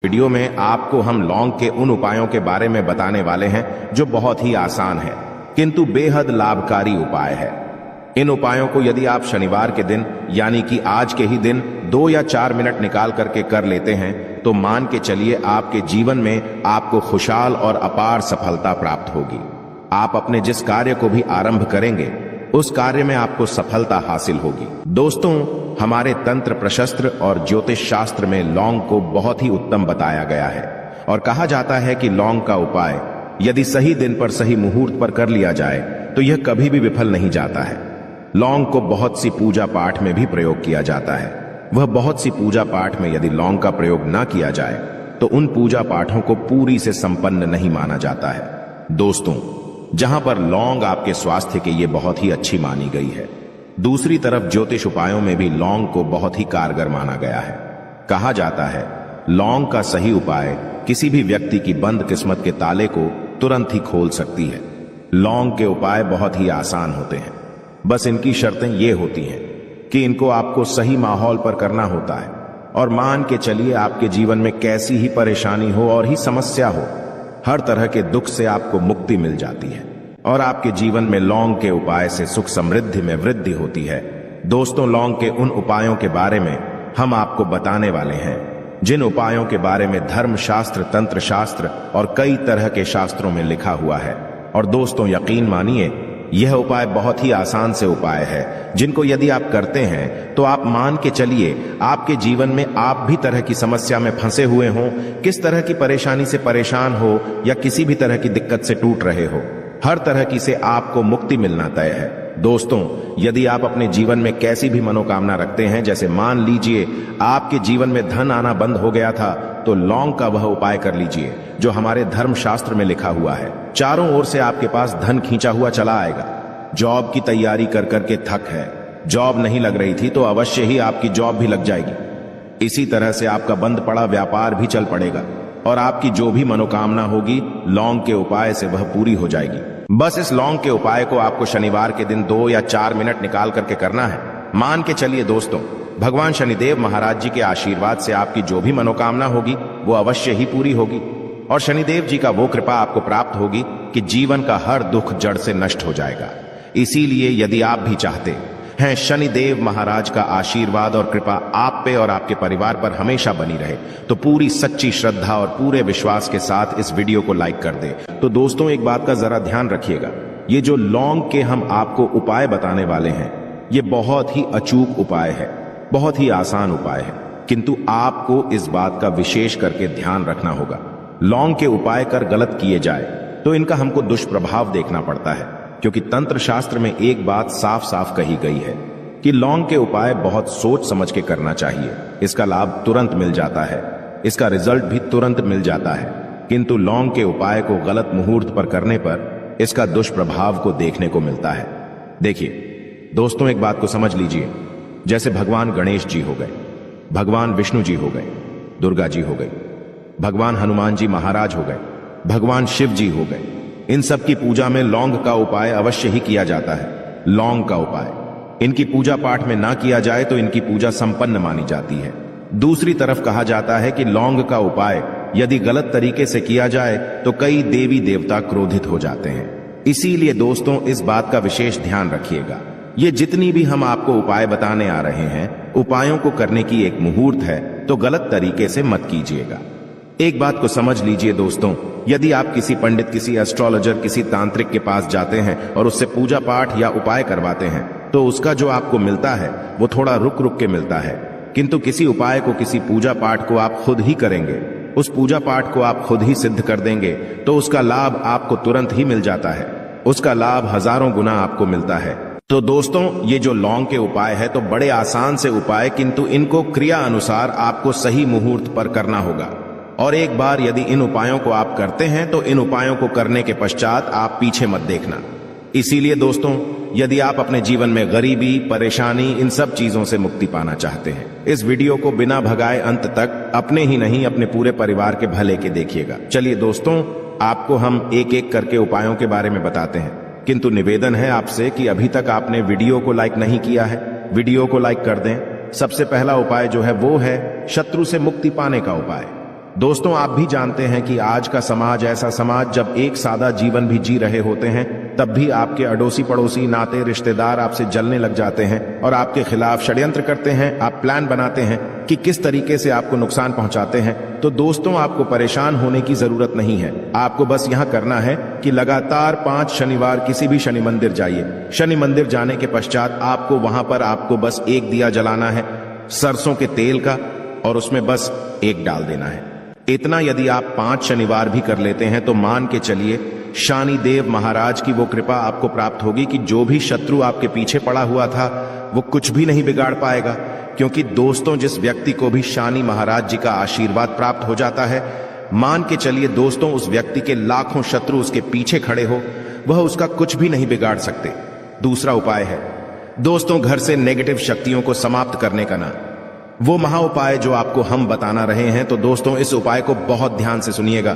Video में आपको हम लौंग के उन उपायों के बारे में बताने वाले हैं जो बहुत ही आसान है किंतु बेहद लाभकारी उपाय है। इन उपायों को यदि आप शनिवार के दिन यानी कि आज के ही दिन 2 या 4 मिनट निकाल करके कर लेते हैं तो मान के चलिए आपके जीवन में आपको खुशहाल और अपार सफलता प्राप्त होगी। आप अपने जिस कार्य को भी आरंभ करेंगे उस कार्य में आपको सफलता हासिल होगी। दोस्तों, हमारे तंत्र प्रशस्त्र और ज्योतिष शास्त्र में लौंग को बहुत ही उत्तम बताया गया है और कहा जाता है कि लौंग का उपाय यदि सही दिन पर सही मुहूर्त पर कर लिया जाए तो यह कभी भी विफल नहीं जाता है। लौंग को बहुत सी पूजा पाठ में भी प्रयोग किया जाता है। वह बहुत सी पूजा पाठ में यदि लौंग का प्रयोग ना किया जाए तो उन पूजा पाठों को पूरी से संपन्न नहीं माना जाता है। दोस्तों, जहां पर लौंग आपके स्वास्थ्य के लिए बहुत ही अच्छी मानी गई है, दूसरी तरफ ज्योतिष उपायों में भी लौंग को बहुत ही कारगर माना गया है। कहा जाता है लौंग का सही उपाय किसी भी व्यक्ति की बंद किस्मत के ताले को तुरंत ही खोल सकती है। लौंग के उपाय बहुत ही आसान होते हैं, बस इनकी शर्तें ये होती हैं कि इनको आपको सही माहौल पर करना होता है और मान के चलिए आपके जीवन में कैसी ही परेशानी हो और ही समस्या हो, हर तरह के दुख से आपको मुक्ति मिल जाती है और आपके जीवन में लौंग के उपाय से सुख समृद्धि में वृद्धि होती है। दोस्तों, लौंग के उन उपायों के बारे में हम आपको बताने वाले हैं जिन उपायों के बारे में धर्म शास्त्र, तंत्र शास्त्र और कई तरह के शास्त्रों में लिखा हुआ है। और दोस्तों, यकीन मानिए यह उपाय बहुत ही आसान से उपाय है जिनको यदि आप करते हैं तो आप मान के चलिए आपके जीवन में आप भी तरह की समस्या में फंसे हुए हों, किस तरह की परेशानी से परेशान हो या किसी भी तरह की दिक्कत से टूट रहे हो, हर तरह की से आपको मुक्ति मिलना तय है। दोस्तों, यदि आप अपने जीवन में कैसी भी मनोकामना रखते हैं, जैसे मान लीजिए आपके जीवन में धन आना बंद हो गया था, तो लौंग का वह उपाय कर लीजिए जो हमारे धर्म शास्त्र में लिखा हुआ है। चारों ओर से आपके पास धन खींचा हुआ चला आएगा। जॉब की तैयारी कर करके थक है, जॉब नहीं लग रही थी तो अवश्य ही आपकी जॉब भी लग जाएगी। इसी तरह से आपका बंद पड़ा व्यापार भी चल पड़ेगा और आपकी जो भी मनोकामना होगी लौंग के उपाय से वह पूरी हो जाएगी। बस इस लौंग के उपाय को आपको शनिवार के दिन 2 या 4 मिनट निकाल करके करना है। मान के चलिए दोस्तों, भगवान शनिदेव महाराज जी के आशीर्वाद से आपकी जो भी मनोकामना होगी वो अवश्य ही पूरी होगी और शनिदेव जी का वो कृपा आपको प्राप्त होगी कि जीवन का हर दुख जड़ से नष्ट हो जाएगा। इसीलिए यदि आप भी चाहते हैं शनिदेव महाराज का आशीर्वाद और कृपा आप पे और आपके परिवार पर हमेशा बनी रहे, तो पूरी सच्ची श्रद्धा और पूरे विश्वास के साथ इस वीडियो को लाइक कर दे। तो दोस्तों, एक बात का जरा ध्यान रखिएगा, ये जो लौंग के हम आपको उपाय बताने वाले हैं ये बहुत ही अचूक उपाय है, बहुत ही आसान उपाय है, किंतु आपको इस बात का विशेष करके ध्यान रखना होगा। लौंग के उपाय कर गलत किए जाए तो इनका हमको दुष्प्रभाव देखना पड़ता है, क्योंकि तंत्र शास्त्र में एक बात साफ साफ कही गई है कि लौंग के उपाय बहुत सोच समझ के करना चाहिए। इसका लाभ तुरंत मिल जाता है, इसका रिजल्ट भी तुरंत मिल जाता है, किंतु लौंग के उपाय को गलत मुहूर्त पर करने पर इसका दुष्प्रभाव को देखने को मिलता है। देखिए दोस्तों, एक बात को समझ लीजिए, जैसे भगवान गणेश जी हो गए, भगवान विष्णु जी हो गए, दुर्गा जी हो गई, भगवान हनुमान जी महाराज हो गए, भगवान शिव जी हो गए, इन सब की पूजा में लौंग का उपाय अवश्य ही किया जाता है। लौंग का उपाय इनकी पूजा पाठ में ना किया जाए तो इनकी पूजा संपन्न मानी जाती है। दूसरी तरफ कहा जाता है कि लौंग का उपाय यदि गलत तरीके से किया जाए तो कई देवी देवता क्रोधित हो जाते हैं। इसीलिए दोस्तों, इस बात का विशेष ध्यान रखिएगा। ये जितनी भी हम आपको उपाय बताने आ रहे हैं, उपायों को करने की एक मुहूर्त है, तो गलत तरीके से मत कीजिएगा। एक बात को समझ लीजिए दोस्तों, यदि आप किसी पंडित, किसी एस्ट्रोलॉजर, किसी तांत्रिक के पास जाते हैं और उससे पूजा पाठ या उपाय करवाते हैं तो उसका जो आपको मिलता है वो थोड़ा रुक रुक के मिलता है, किंतु किसी उपाय को, किसी पूजा पाठ को आप खुद ही करेंगे, उस पूजा पाठ को आप खुद ही सिद्ध कर देंगे तो उसका लाभ आपको तुरंत ही मिल जाता है, उसका लाभ हजारों गुना आपको मिलता है। तो दोस्तों, ये जो लौंग के उपाय है तो बड़े आसान से उपाय, किंतु इनको क्रिया अनुसार आपको सही मुहूर्त पर करना होगा। और एक बार यदि इन उपायों को आप करते हैं तो इन उपायों को करने के पश्चात आप पीछे मत देखना। इसीलिए दोस्तों, यदि आप अपने जीवन में गरीबी, परेशानी, इन सब चीजों से मुक्ति पाना चाहते हैं, इस वीडियो को बिना भगाए अंत तक अपने ही नहीं अपने पूरे परिवार के भले के देखिएगा। चलिए दोस्तों, आपको हम एक एक करके उपायों के बारे में बताते हैं, किंतु निवेदन है आपसे कि अभी तक आपने वीडियो को लाइक नहीं किया है, वीडियो को लाइक कर दें। सबसे पहला उपाय जो है वो है शत्रु से मुक्ति पाने का उपाय। दोस्तों, आप भी जानते हैं कि आज का समाज ऐसा समाज जब एक सादा जीवन भी जी रहे होते हैं तब भी आपके अड़ोसी पड़ोसी नाते रिश्तेदार आपसे जलने लग जाते हैं और आपके खिलाफ षड्यंत्र करते हैं। आप प्लान बनाते हैं कि किस तरीके से आपको नुकसान पहुंचाते हैं। तो दोस्तों, आपको परेशान होने की जरूरत नहीं है। आपको बस यहां करना है कि लगातार 5 शनिवार किसी भी शनि मंदिर जाइए। शनि मंदिर जाने के पश्चात आपको वहां पर आपको बस एक दिया जलाना है सरसों के तेल का, और उसमें बस एक डाल देना है। इतना यदि आप 5 शनिवार भी कर लेते हैं तो मान के चलिए शनि देव महाराज की वो कृपा आपको प्राप्त होगी कि जो भी शत्रु आपके पीछे पड़ा हुआ था वो कुछ भी नहीं बिगाड़ पाएगा। क्योंकि दोस्तों, जिस व्यक्ति को भी शनि महाराज जी का आशीर्वाद प्राप्त हो जाता है, मान के चलिए दोस्तों, उस व्यक्ति के लाखों शत्रु उसके पीछे खड़े हो, वह उसका कुछ भी नहीं बिगाड़ सकते। दूसरा उपाय है दोस्तों, घर से नेगेटिव शक्तियों को समाप्त करने का ना, वो महा उपाय जो आपको हम बताना रहे हैं। तो दोस्तों, इस उपाय को बहुत ध्यान से सुनिएगा।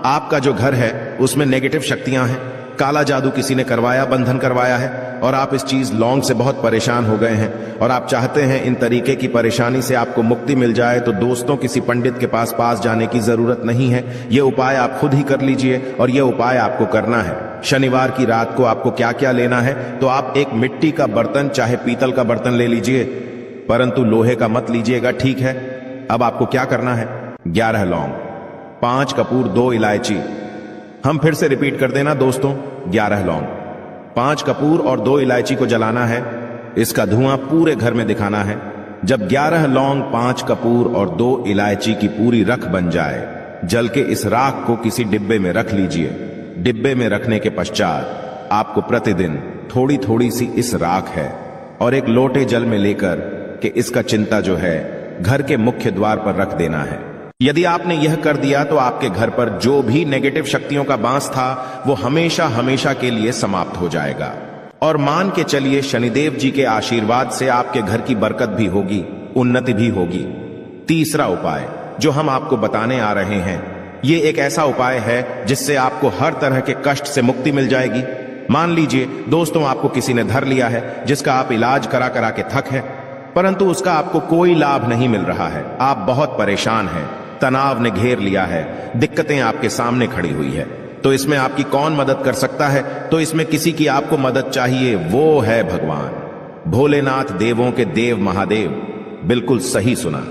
आपका जो घर है उसमें नेगेटिव शक्तियां हैं, काला जादू किसी ने करवाया, बंधन करवाया है, और आप इस चीज लौंग से बहुत परेशान हो गए हैं और आप चाहते हैं इन तरीके की परेशानी से आपको मुक्ति मिल जाए। तो दोस्तों, किसी पंडित के पास जाने की जरूरत नहीं है। यह उपाय आप खुद ही कर लीजिए और यह उपाय आपको करना है। शनिवार की रात को आपको क्या क्या लेना है, तो आप एक मिट्टी का बर्तन, चाहे पीतल का बर्तन ले लीजिए, परंतु लोहे का मत लीजिएगा, ठीक है। अब आपको क्या करना है, 11 लौंग, 5 कपूर, 2 इलायची। हम फिर से रिपीट कर देना दोस्तों, 11 लौंग, 5 कपूर और 2 इलायची को जलाना है। इसका धुआं पूरे घर में दिखाना है। जब 11 लौंग, 5 कपूर और 2 इलायची की पूरी रख बन जाए, जल के इस राख को किसी डिब्बे में रख लीजिए। डिब्बे में रखने के पश्चात आपको प्रतिदिन थोड़ी थोड़ी सी इस राख है और एक लोटे जल में लेकर कि इसका चिंता जो है घर के मुख्य द्वार पर रख देना है। यदि आपने यह कर दिया तो आपके घर पर जो भी नेगेटिव शक्तियों का बांस था वो हमेशा हमेशा के लिए समाप्त हो जाएगा। और मान के चलिए शनिदेव जी के आशीर्वाद से आपके घर की बरकत भी होगी, उन्नति भी होगी। तीसरा उपाय जो हम आपको बताने आ रहे हैं, ये एक ऐसा उपाय है जिससे आपको हर तरह के कष्ट से मुक्ति मिल जाएगी। मान लीजिए दोस्तों, आपको किसी ने धर लिया है जिसका आप इलाज करा करा के थक है, परंतु उसका आपको कोई लाभ नहीं मिल रहा है। आप बहुत परेशान हैं, तनाव ने घेर लिया है, दिक्कतें आपके सामने खड़ी हुई है। तो इसमें आपकी कौन मदद कर सकता है? तो इसमें किसी की आपको मदद चाहिए, वो है भगवान भोलेनाथ, देवों के देव महादेव। बिल्कुल सही सुना।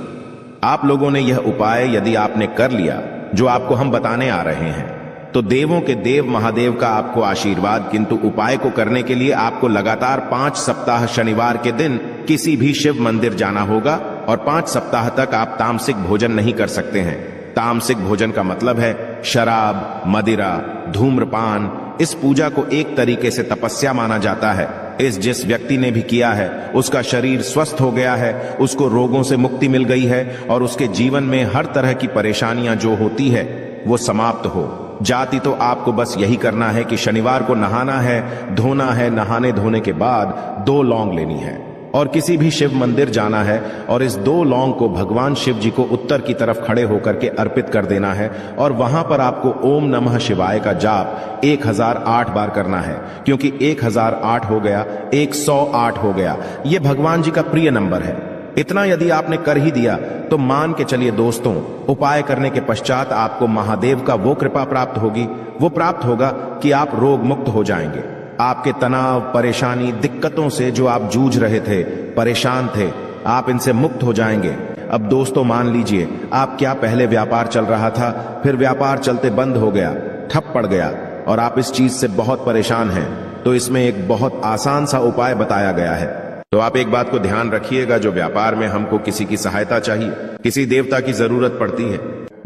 आप लोगों ने यह उपाय यदि आपने कर लिया जो आपको हम बताने आ रहे हैं, तो देवों के देव महादेव का आपको आशीर्वाद। किंतु उपाय को करने के लिए आपको लगातार 5 सप्ताह शनिवार के दिन किसी भी शिव मंदिर जाना होगा और 5 सप्ताह तक आप तामसिक भोजन नहीं कर सकते हैं। तामसिक भोजन का मतलब है शराब, मदिरा, धूम्रपान। इस पूजा को एक तरीके से तपस्या माना जाता है। जिस व्यक्ति ने भी किया है उसका शरीर स्वस्थ हो गया है, उसको रोगों से मुक्ति मिल गई है और उसके जीवन में हर तरह की परेशानियां जो होती है वो समाप्त हो जाती। तो आपको बस यही करना है कि शनिवार को नहाना है, धोना है, नहाने धोने के बाद 2 लौंग लेनी है और किसी भी शिव मंदिर जाना है और इस 2 लौंग को भगवान शिव जी को उत्तर की तरफ खड़े होकर के अर्पित कर देना है। और वहां पर आपको ओम नमः शिवाय का जाप 1008 बार करना है, क्योंकि 1008 हो गया, 108 हो गया, ये भगवान जी का प्रिय नंबर है। इतना यदि आपने कर ही दिया तो मान के चलिए दोस्तों, उपाय करने के पश्चात आपको महादेव का वो कृपा प्राप्त होगी, वो प्राप्त होगा कि आप रोग मुक्त हो जाएंगे। आपके तनाव, परेशानी, दिक्कतों से जो आप जूझ रहे थे, परेशान थे, आप इनसे मुक्त हो जाएंगे। अब दोस्तों मान लीजिए आप क्या पहले व्यापार चल रहा था, फिर व्यापार चलते बंद हो गया, ठप पड़ गया और आप इस चीज से बहुत परेशान हैं, तो इसमें एक बहुत आसान सा उपाय बताया गया है। तो आप एक बात को ध्यान रखिएगा, जो व्यापार में हमको किसी की सहायता चाहिए, किसी देवता की जरूरत पड़ती है,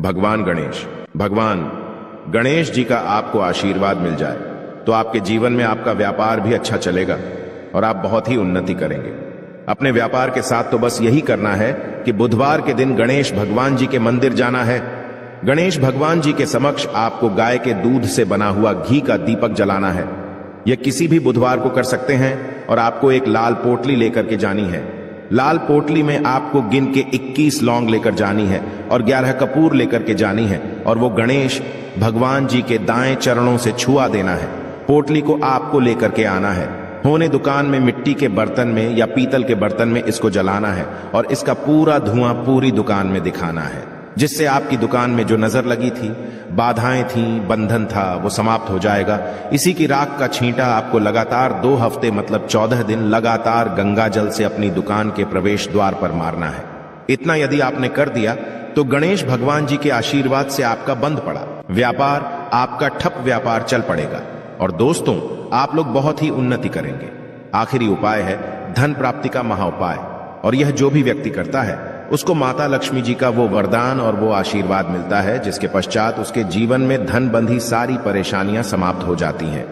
भगवान गणेश जी का आपको आशीर्वाद मिल जाए तो आपके जीवन में आपका व्यापार भी अच्छा चलेगा और आप बहुत ही उन्नति करेंगे। अपने व्यापार के साथ तो बस यही करना है कि बुधवार के दिन गणेश भगवान जी के मंदिर जाना है। गणेश भगवान जी के समक्ष आपको गाय के दूध से बना हुआ घी का दीपक जलाना है। यह किसी भी बुधवार को कर सकते हैं और आपको एक लाल पोटली लेकर के जानी है। लाल पोटली में आपको गिन के 21 लौंग लेकर जानी है और 11 कपूर लेकर के जानी है और वो गणेश भगवान जी के दाएं चरणों से छुआ देना है। पोटली को आपको लेकर के आना है। होने दुकान में मिट्टी के बर्तन में या पीतल के बर्तन में इसको जलाना है और इसका पूरा धुआं पूरी दुकान में दिखाना है। जिससे आपकी दुकान में जो नजर लगी थी, बाधाएं थी, बंधन था, वो समाप्त हो जाएगा। इसी की राख का छींटा आपको लगातार 2 हफ्ते मतलब 14 दिन लगातार गंगा जल से अपनी दुकान के प्रवेश द्वार पर मारना है। इतना यदि आपने कर दिया तो गणेश भगवान जी के आशीर्वाद से आपका बंद पड़ा व्यापार, आपका ठप व्यापार चल पड़ेगा और दोस्तों आप लोग बहुत ही उन्नति करेंगे। आखिरी उपाय है धन प्राप्ति का महाउपाय, और यह जो भी व्यक्ति करता है उसको माता लक्ष्मी जी का वो वरदान और वो आशीर्वाद मिलता है, जिसके पश्चात उसके जीवन में धन बंधी सारी परेशानियां समाप्त हो जाती हैं।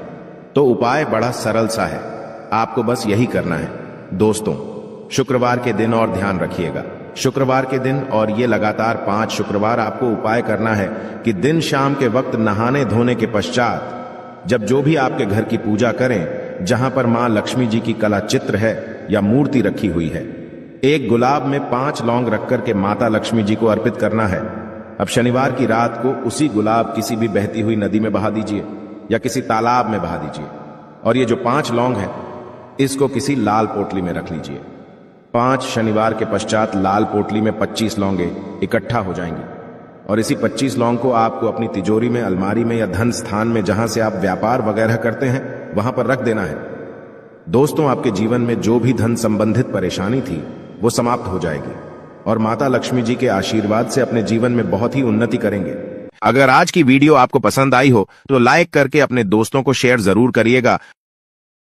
तो उपाय बड़ा सरल सा है, आपको बस यही करना है। दोस्तों शुक्रवार के दिन और ध्यान रखिएगा, शुक्रवार के दिन और ये लगातार 5 शुक्रवार आपको उपाय करना है कि दिन शाम के वक्त नहाने धोने के पश्चात जब जो भी आपके घर की पूजा करें, जहां पर मां लक्ष्मी जी की कला चित्र है या मूर्ति रखी हुई है, एक गुलाब में 5 लौंग रख करके माता लक्ष्मी जी को अर्पित करना है। अब शनिवार की रात को उसी गुलाब किसी भी बहती हुई नदी में बहा दीजिए या किसी तालाब में बहा दीजिए, और ये जो 5 लौंग है इसको किसी लाल पोटली में रख लीजिए। 5 शनिवार के पश्चात लाल पोटली में 25 लौंगे इकट्ठा हो जाएंगी, और इसी 25 लौंग को आपको अपनी तिजोरी में, अलमारी में या धन स्थान में जहां से आप व्यापार वगैरह करते हैं वहां पर रख देना है। दोस्तों आपके जीवन में जो भी धन संबंधित परेशानी थी वो समाप्त हो जाएगी और माता लक्ष्मी जी के आशीर्वाद से अपने जीवन में बहुत ही उन्नति करेंगे। अगर आज की वीडियो आपको पसंद आई हो तो लाइक करके अपने दोस्तों को शेयर जरूर करिएगा।